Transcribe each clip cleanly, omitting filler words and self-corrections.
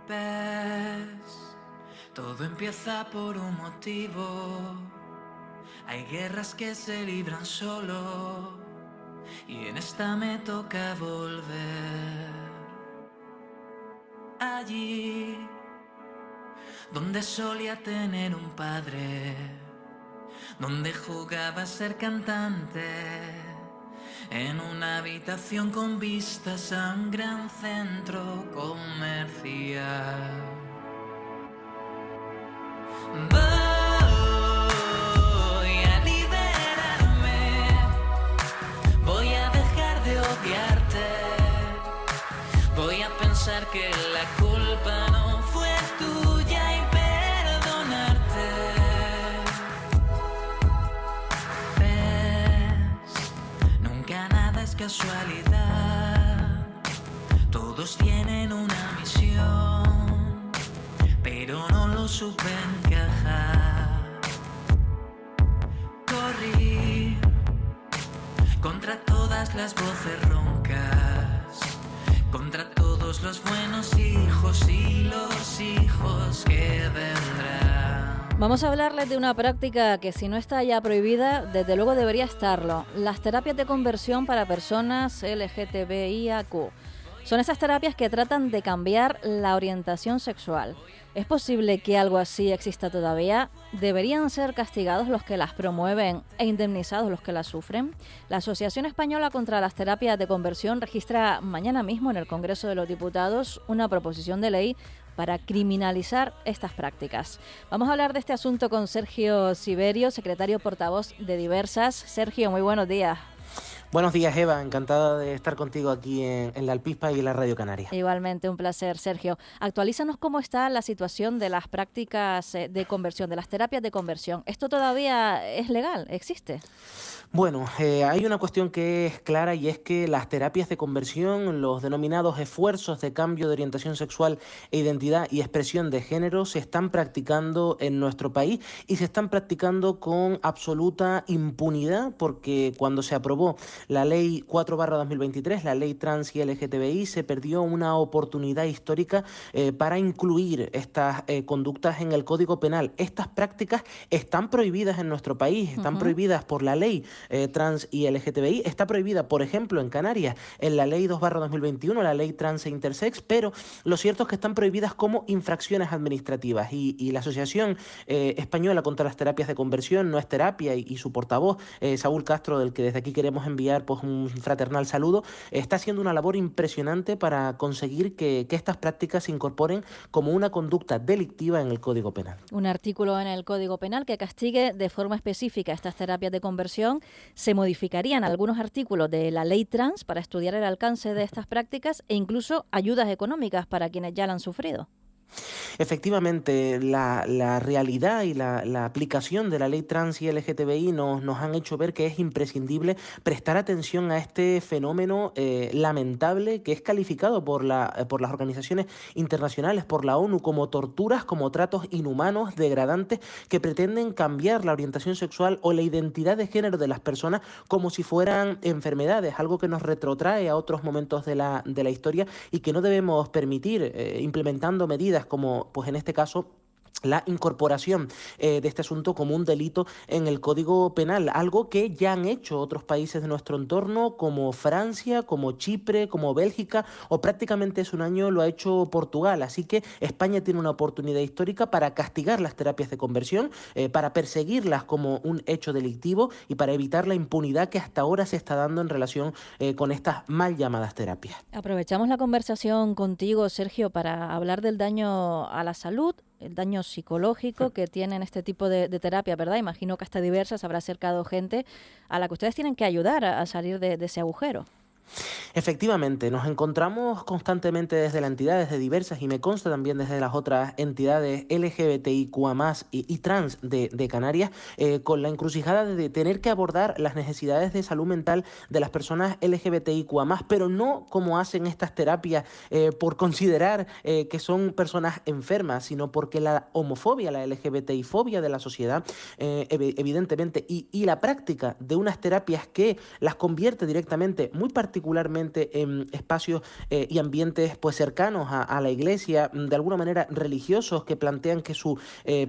Ves, todo empieza por un motivo. Hay guerras que se libran solo y en esta me toca volver. Allí donde solía tener un padre, donde jugaba a ser cantante, en una habitación con vistas a un gran centro comercial. Voy a liberarme, voy a dejar de odiarte, voy a pensar que la culpa no fue tuya y perdonarte. Ves, nunca nada es casualidad, todos tienen una misión, pero no lo supe encajar. Corrí contra todas las voces roncas, contra todos los buenos hijos y los hijos que vendrán. Vamos a hablarles de una práctica que, si no está ya prohibida, desde luego debería estarlo: las terapias de conversión para personas LGTBIAQ. Son esas terapias que tratan de cambiar la orientación sexual. ¿Es posible que algo así exista todavía? ¿Deberían ser castigados los que las promueven e indemnizados los que las sufren? La Asociación Española contra las Terapias de Conversión registra mañana mismo en el Congreso de los Diputados una proposición de ley para criminalizar estas prácticas. Vamos a hablar de este asunto con Sergio Siverio, secretario portavoz de Diversas. Sergio, muy buenos días. Buenos días, Eva. Encantada de estar contigo aquí en La Alpispa y en la Radio Canaria. Igualmente, un placer, Sergio. Actualízanos cómo está la situación de las prácticas de conversión, de las terapias de conversión. ¿Esto todavía es legal? ¿Existe? Bueno, hay una cuestión que es clara, y es que las terapias de conversión, los denominados esfuerzos de cambio de orientación sexual e identidad y expresión de género, se están practicando en nuestro país y se están practicando con absoluta impunidad, porque cuando se aprobó la Ley 4/2023, la Ley Trans y LGTBI, se perdió una oportunidad histórica para incluir estas conductas en el Código Penal. Estas prácticas están prohibidas en nuestro país, están prohibidas por la Ley Trans y LGTBI. Está prohibida, por ejemplo, en Canarias, en la Ley 2/2021, la Ley Trans e Intersex, pero lo cierto es que están prohibidas como infracciones administrativas. Y la Asociación Española contra las Terapias de Conversión, No es Terapia, y su portavoz, Saúl Castro, del que desde aquí queremos enviar pues un fraternal saludo, está haciendo una labor impresionante para conseguir que estas prácticas se incorporen como una conducta delictiva en el Código Penal. Un artículo en el Código Penal que castigue de forma específica estas terapias de conversión. Se modificarían algunos artículos de la Ley Trans para estudiar el alcance de estas prácticas e incluso ayudas económicas para quienes ya la han sufrido. Efectivamente, la realidad y la aplicación de la Ley Trans y LGTBI nos han hecho ver que es imprescindible prestar atención a este fenómeno lamentable, que es calificado por las organizaciones internacionales, por la ONU, como torturas, como tratos inhumanos, degradantes, que pretenden cambiar la orientación sexual o la identidad de género de las personas como si fueran enfermedades, algo que nos retrotrae a otros momentos de la historia y que no debemos permitir, implementando medidas como, pues en este caso, la incorporación de este asunto como un delito en el Código Penal, algo que ya han hecho otros países de nuestro entorno, como Francia, como Chipre, como Bélgica, o prácticamente hace un año lo ha hecho Portugal. Así que España tiene una oportunidad histórica para castigar las terapias de conversión, para perseguirlas como un hecho delictivo y para evitar la impunidad que hasta ahora se está dando en relación con estas mal llamadas terapias. Aprovechamos la conversación contigo, Sergio, para hablar del daño a la salud, el daño psicológico que tienen este tipo de terapia, ¿verdad? Imagino que hasta Diversas habrá acercado gente a la que ustedes tienen que ayudar a salir de ese agujero. Efectivamente, nos encontramos constantemente desde la entidad, desde Diversas, y me consta también desde las otras entidades LGBTIQA+, y trans de Canarias, con la encrucijada de tener que abordar las necesidades de salud mental de las personas LGBTIQA+, pero no como hacen estas terapias por considerar que son personas enfermas, sino porque la homofobia, la LGBTI-fobia de la sociedad, evidentemente, y la práctica de unas terapias que las convierte directamente, muy particularmente especialmente en espacios y ambientes pues cercanos a la iglesia, de alguna manera religiosos, que plantean que su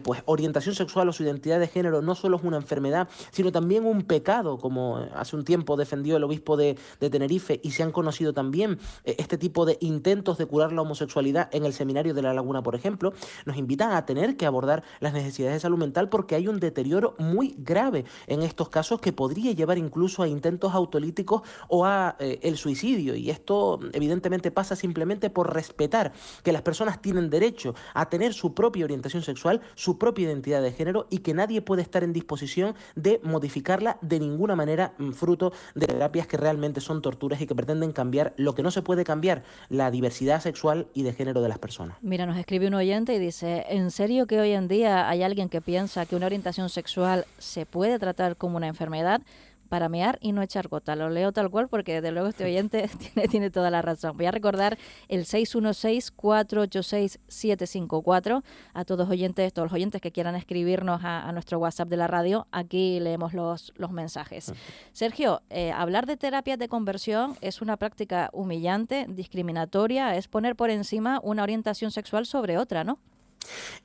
pues orientación sexual o su identidad de género no solo es una enfermedad, sino también un pecado, como hace un tiempo defendió el obispo de Tenerife, y se han conocido también este tipo de intentos de curar la homosexualidad en el seminario de La Laguna, por ejemplo, nos invitan a tener que abordar las necesidades de salud mental, porque hay un deterioro muy grave en estos casos que podría llevar incluso a intentos autolíticos o a el suicidio. Y esto evidentemente pasa simplemente por respetar que las personas tienen derecho a tener su propia orientación sexual, su propia identidad de género, y que nadie puede estar en disposición de modificarla de ninguna manera, fruto de terapias que realmente son torturas y que pretenden cambiar lo que no se puede cambiar: la diversidad sexual y de género de las personas. Mira, nos escribe un oyente y dice, ¿en serio que hoy en día hay alguien que piensa que una orientación sexual se puede tratar como una enfermedad? Para mear y no echar gota. Lo leo tal cual porque desde luego este oyente tiene toda la razón. Voy a recordar el 616-486-754 a todos los oyentes que quieran escribirnos a nuestro WhatsApp de la radio. Aquí leemos los mensajes. Sergio, hablar de terapias de conversión es una práctica humillante, discriminatoria, es poner por encima una orientación sexual sobre otra, ¿no?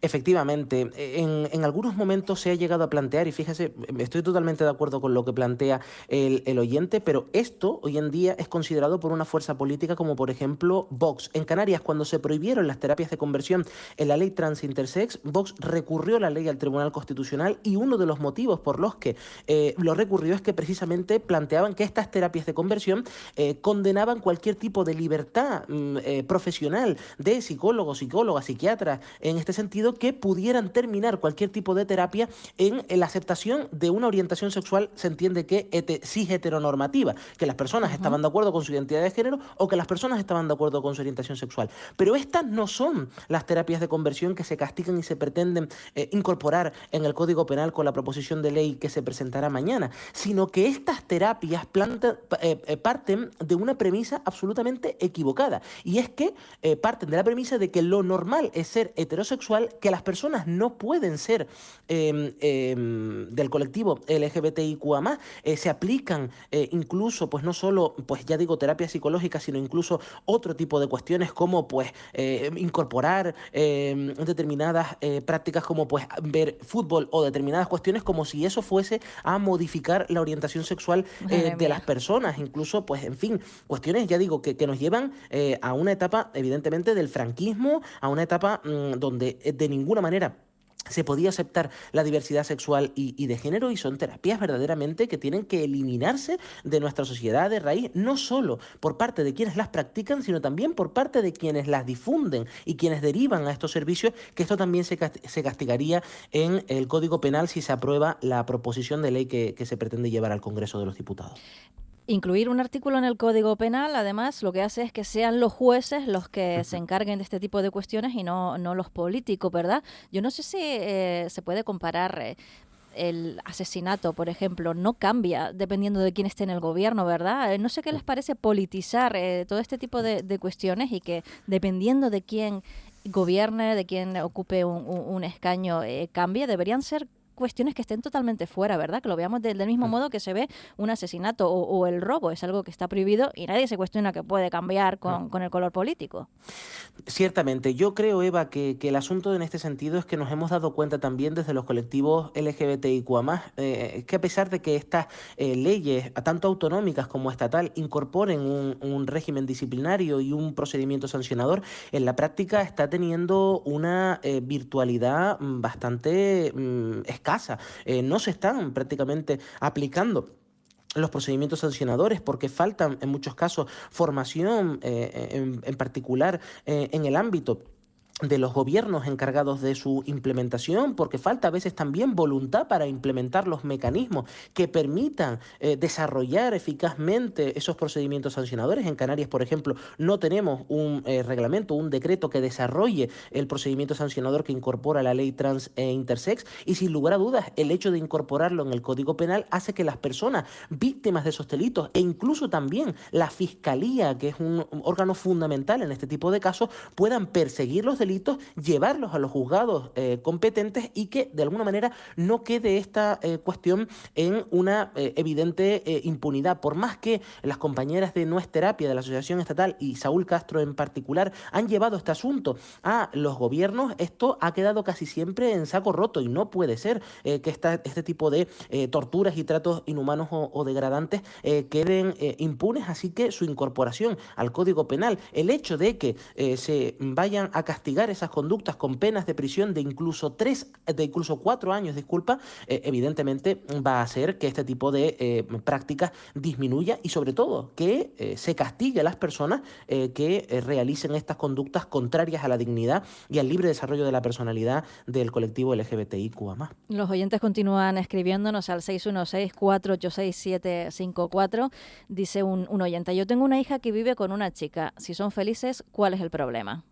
Efectivamente, en algunos momentos se ha llegado a plantear, y fíjese, estoy totalmente de acuerdo con lo que plantea el oyente, pero esto hoy en día es considerado por una fuerza política como por ejemplo Vox. En Canarias, cuando se prohibieron las terapias de conversión en la ley trans intersex, Vox recurrió la ley al Tribunal Constitucional, y uno de los motivos por los que lo recurrió es que precisamente planteaban que estas terapias de conversión condenaban cualquier tipo de libertad profesional de psicólogos, psicólogas, psiquiatras, en este sentido, que pudieran terminar cualquier tipo de terapia en la aceptación de una orientación sexual, se entiende que cis heteronormativa, que las personas estaban de acuerdo con su identidad de género o que las personas estaban de acuerdo con su orientación sexual. Pero estas no son las terapias de conversión que se castigan y se pretenden incorporar en el Código Penal con la proposición de ley que se presentará mañana, sino que estas terapias parten de una premisa absolutamente equivocada, y es que parten de la premisa de que lo normal es ser heterosexual, que las personas no pueden ser del colectivo LGBTIQA+, se aplican incluso, pues no solo, pues ya digo, terapias psicológicas, sino incluso otro tipo de cuestiones como pues incorporar determinadas prácticas como pues ver fútbol, o determinadas cuestiones como si eso fuese a modificar la orientación sexual de las personas, incluso pues en fin, cuestiones ya digo que nos llevan a una etapa evidentemente del franquismo, a una etapa donde de ninguna manera se podía aceptar la diversidad sexual y de género, y son terapias verdaderamente que tienen que eliminarse de nuestra sociedad de raíz, no solo por parte de quienes las practican, sino también por parte de quienes las difunden y quienes derivan a estos servicios, que esto también se castigaría en el Código Penal si se aprueba la proposición de ley que se pretende llevar al Congreso de los Diputados. Incluir un artículo en el Código Penal, además, lo que hace es que sean los jueces los que se encarguen de este tipo de cuestiones y no los políticos, ¿verdad? Yo no sé si se puede comparar el asesinato, por ejemplo, no cambia dependiendo de quién esté en el gobierno, ¿verdad? No sé qué les parece politizar todo este tipo de cuestiones, y que dependiendo de quién gobierne, de quién ocupe un escaño, cambie. Deberían ser cuestiones que estén totalmente fuera, ¿verdad? Que lo veamos del mismo modo que se ve un asesinato o el robo. Es algo que está prohibido y nadie se cuestiona que puede cambiar con el color político. Ciertamente, yo creo, Eva, que el asunto en este sentido es que nos hemos dado cuenta también desde los colectivos LGBTIQA+, que a pesar de que estas leyes, tanto autonómicas como estatal, incorporen un régimen disciplinario y un procedimiento sancionador, en la práctica está teniendo una virtualidad bastante escasa. No se están prácticamente aplicando los procedimientos sancionadores porque faltan en muchos casos formación, en particular en el ámbito de los gobiernos encargados de su implementación, porque falta a veces también voluntad para implementar los mecanismos que permitan desarrollar eficazmente esos procedimientos sancionadores. En Canarias, por ejemplo, no tenemos un reglamento, un decreto que desarrolle el procedimiento sancionador que incorpora la ley trans e intersex, y sin lugar a dudas el hecho de incorporarlo en el Código Penal hace que las personas víctimas de esos delitos, e incluso también la Fiscalía, que es un órgano fundamental en este tipo de casos, puedan perseguir los delitos delitos, llevarlos a los juzgados competentes y que de alguna manera no quede esta cuestión en una evidente impunidad. Por más que las compañeras de No es Terapia, de la Asociación Estatal, y Saúl Castro en particular han llevado este asunto a los gobiernos, esto ha quedado casi siempre en saco roto y no puede ser que este tipo de torturas y tratos inhumanos o degradantes queden impunes, así que su incorporación al Código Penal, el hecho de que se vayan a castigar esas conductas con penas de prisión de incluso 4 años, disculpa, evidentemente va a hacer que este tipo de prácticas disminuya y sobre todo que se castigue a las personas que realicen estas conductas contrarias a la dignidad y al libre desarrollo de la personalidad del colectivo LGBTIQA+. Los oyentes continúan escribiéndonos al 616-486-754. Dice un oyente: yo tengo una hija que vive con una chica. Si son felices, ¿cuál es el problema?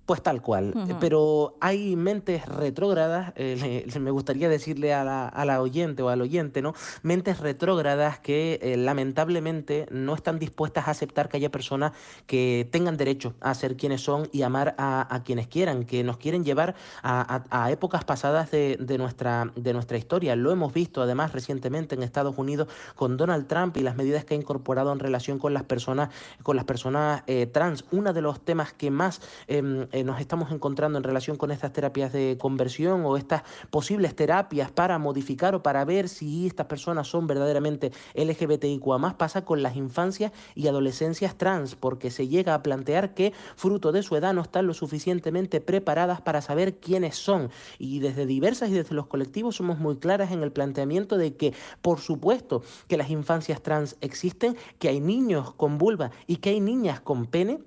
Pues tal cual, pero hay mentes retrógradas, me gustaría decirle a la oyente o al oyente, ¿no? Mentes retrógradas que lamentablemente no están dispuestas a aceptar que haya personas que tengan derecho a ser quienes son y amar a quienes quieran, que nos quieren llevar a épocas pasadas de nuestra historia. Lo hemos visto además recientemente en Estados Unidos con Donald Trump y las medidas que ha incorporado en relación con las personas trans. Uno de los temas que más nos estamos encontrando en relación con estas terapias de conversión o estas posibles terapias para modificar o para ver si estas personas son verdaderamente LGBTIQA+, pasa con las infancias y adolescencias trans, porque se llega a plantear que fruto de su edad no están lo suficientemente preparadas para saber quiénes son. Y desde diversas y desde los colectivos somos muy claras en el planteamiento de que, por supuesto, que las infancias trans existen, que hay niños con vulva y que hay niñas con pene,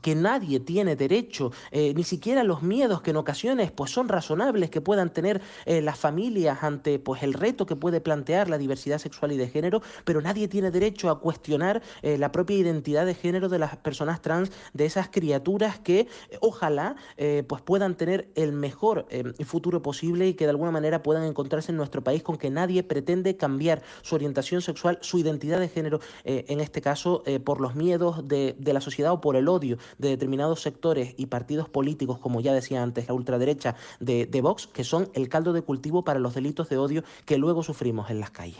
que nadie tiene derecho, ni siquiera los miedos que en ocasiones pues son razonables que puedan tener las familias ante pues el reto que puede plantear la diversidad sexual y de género, pero nadie tiene derecho a cuestionar la propia identidad de género de las personas trans, de esas criaturas que ojalá pues puedan tener el mejor futuro posible y que de alguna manera puedan encontrarse en nuestro país, con que nadie pretende cambiar su orientación sexual, su identidad de género, en este caso por los miedos de la sociedad o por el odio de determinados sectores y partidos políticos, como ya decía antes, la ultraderecha de Vox, que son el caldo de cultivo para los delitos de odio que luego sufrimos en las calles.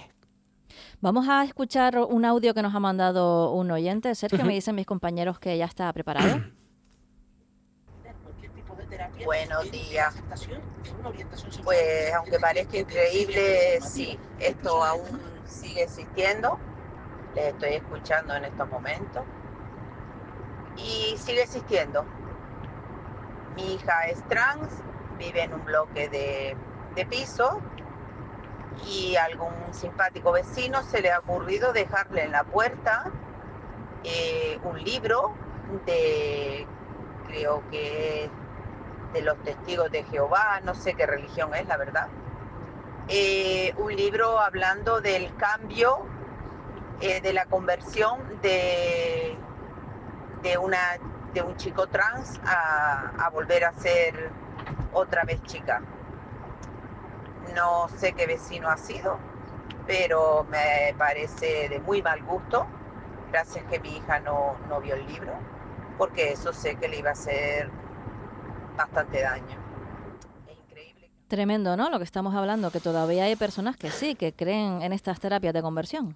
Vamos a escuchar un audio que nos ha mandado un oyente. Sergio, me dicen mis compañeros que ya está preparado. Buenos días. Pues aunque parezca increíble, sí, esto aún sigue existiendo. Les estoy escuchando en estos momentos. Y sigue existiendo. Mi hija es trans, vive en un bloque de piso y a algún simpático vecino se le ha ocurrido dejarle en la puerta un libro creo que de los testigos de Jehová, no sé qué religión es, la verdad. Un libro hablando del cambio, de la conversión de un chico trans a volver a ser otra vez chica. No sé qué vecino ha sido, pero me parece de muy mal gusto. Gracias que mi hija no vio el libro, porque eso sé que le iba a hacer bastante daño. Es increíble. Tremendo, ¿no? Lo que estamos hablando, que todavía hay personas que sí, que creen en estas terapias de conversión.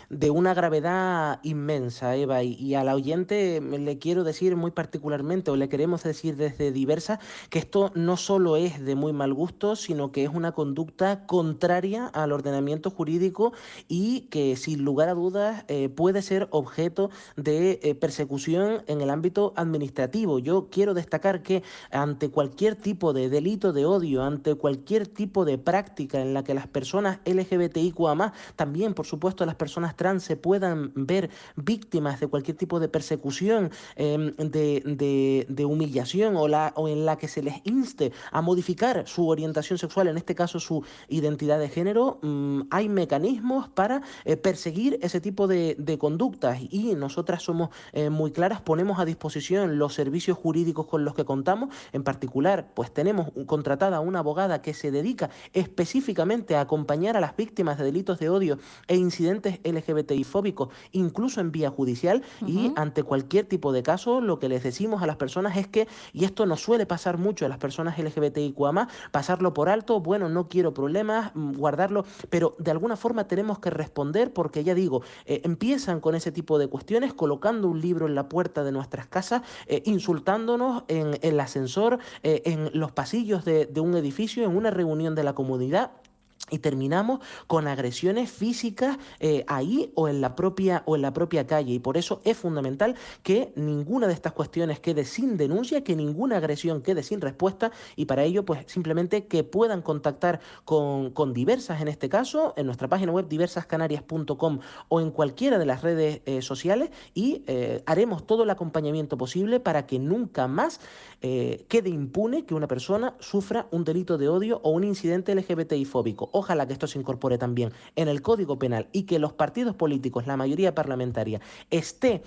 De una gravedad inmensa, Eva, y a la oyente le quiero decir muy particularmente, o le queremos decir desde Diversa, que esto no solo es de muy mal gusto, sino que es una conducta contraria al ordenamiento jurídico y que sin lugar a dudas puede ser objeto de persecución en el ámbito administrativo. Yo quiero destacar que ante cualquier tipo de delito de odio, ante cualquier tipo de práctica en la que las personas LGBTIQA+, también por supuesto las personas trans se puedan ver víctimas de cualquier tipo de persecución, de humillación o en la que se les inste a modificar su orientación sexual, en este caso su identidad de género, hay mecanismos para perseguir ese tipo de conductas y nosotras somos muy claras, ponemos a disposición los servicios jurídicos con los que contamos. En particular, pues tenemos contratada una abogada que se dedica específicamente a acompañar a las víctimas de delitos de odio e incidentes incidentes LGBTI fóbicos, incluso en vía judicial, y ante cualquier tipo de caso, lo que les decimos a las personas es que, y esto nos suele pasar mucho a las personas LGBTIQA+, pasarlo por alto, bueno, no quiero problemas, guardarlo, pero de alguna forma tenemos que responder porque, ya digo, empiezan con ese tipo de cuestiones, colocando un libro en la puerta de nuestras casas, insultándonos en el ascensor, en los pasillos de un edificio, en una reunión de la comunidad. Y terminamos con agresiones físicas ahí o en la propia calle. Y por eso es fundamental que ninguna de estas cuestiones quede sin denuncia, que ninguna agresión quede sin respuesta. Y para ello, pues simplemente que puedan contactar con Diversas, en este caso, en nuestra página web diversascanarias.com o en cualquiera de las redes sociales, y haremos todo el acompañamiento posible para que nunca más quede impune que una persona sufra un delito de odio o un incidente LGBTI fóbico. Ojalá que esto se incorpore también en el Código Penal y que los partidos políticos, la mayoría parlamentaria, esté,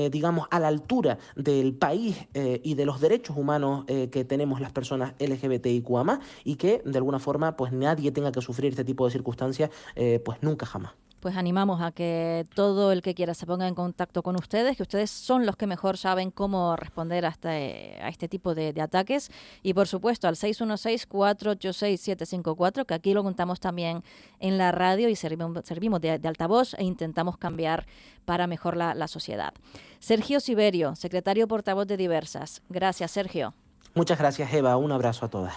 digamos, a la altura del país y de los derechos humanos que tenemos las personas LGBTIQA+, y que de alguna forma pues nadie tenga que sufrir este tipo de circunstancias pues nunca jamás. Pues animamos a que todo el que quiera se ponga en contacto con ustedes, que ustedes son los que mejor saben cómo responder a este tipo de ataques. Y por supuesto al 616-486-754, que aquí lo contamos también en la radio y servimos de altavoz e intentamos cambiar para mejor la sociedad. Sergio Siverio, secretario portavoz de Diversas. Gracias, Sergio. Muchas gracias, Eva. Un abrazo a todas.